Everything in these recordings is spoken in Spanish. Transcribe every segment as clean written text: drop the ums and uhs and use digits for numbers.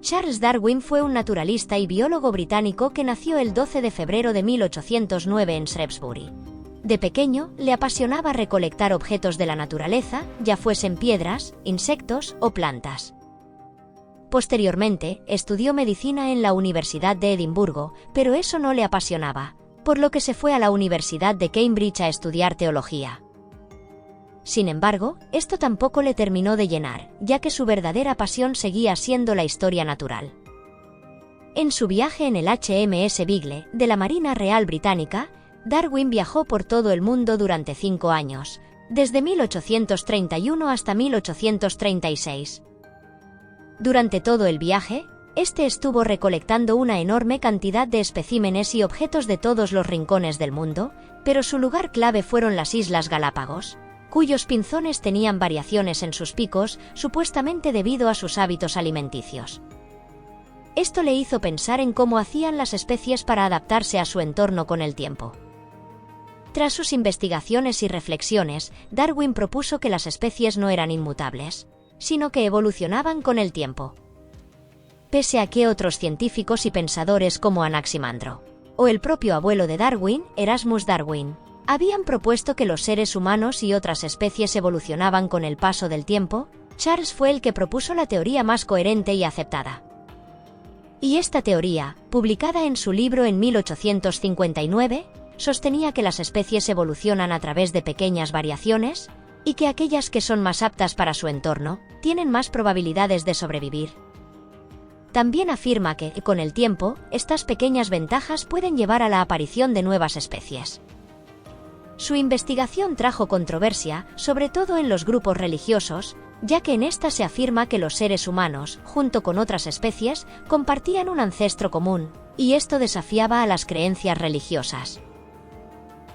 Charles Darwin fue un naturalista y biólogo británico que nació el 12 de febrero de 1809 en Shrewsbury. De pequeño, le apasionaba recolectar objetos de la naturaleza, ya fuesen piedras, insectos o plantas. Posteriormente, estudió medicina en la Universidad de Edimburgo, pero eso no le apasionaba, por lo que se fue a la Universidad de Cambridge a estudiar teología. Sin embargo, esto tampoco le terminó de llenar, ya que su verdadera pasión seguía siendo la historia natural. En su viaje en el HMS Beagle, de la Marina Real Británica, Darwin viajó por todo el mundo durante 5 años, desde 1831 hasta 1836. Durante todo el viaje, este estuvo recolectando una enorme cantidad de especímenes y objetos de todos los rincones del mundo, pero su lugar clave fueron las Islas Galápagos, cuyos pinzones tenían variaciones en sus picos, supuestamente debido a sus hábitos alimenticios. Esto le hizo pensar en cómo hacían las especies para adaptarse a su entorno con el tiempo. Tras sus investigaciones y reflexiones, Darwin propuso que las especies no eran inmutables, sino que evolucionaban con el tiempo. Pese a que otros científicos y pensadores como Anaximandro, o el propio abuelo de Darwin, Erasmus Darwin, habían propuesto que los seres humanos y otras especies evolucionaban con el paso del tiempo, Charles fue el que propuso la teoría más coherente y aceptada. Y esta teoría, publicada en su libro en 1859, sostenía que las especies evolucionan a través de pequeñas variaciones, y que aquellas que son más aptas para su entorno, tienen más probabilidades de sobrevivir. También afirma que, con el tiempo, estas pequeñas ventajas pueden llevar a la aparición de nuevas especies. Su investigación trajo controversia, sobre todo en los grupos religiosos, ya que en esta se afirma que los seres humanos, junto con otras especies, compartían un ancestro común, y esto desafiaba a las creencias religiosas.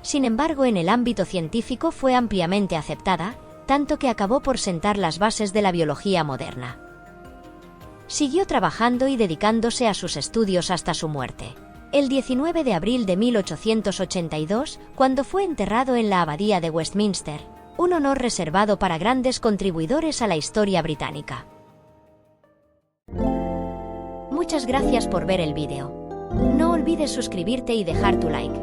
Sin embargo, en el ámbito científico fue ampliamente aceptada, tanto que acabó por sentar las bases de la biología moderna. Siguió trabajando y dedicándose a sus estudios hasta su muerte, el 19 de abril de 1882, cuando fue enterrado en la Abadía de Westminster, un honor reservado para grandes contribuidores a la historia británica. Muchas gracias por ver el vídeo. No olvides suscribirte y dejar tu like.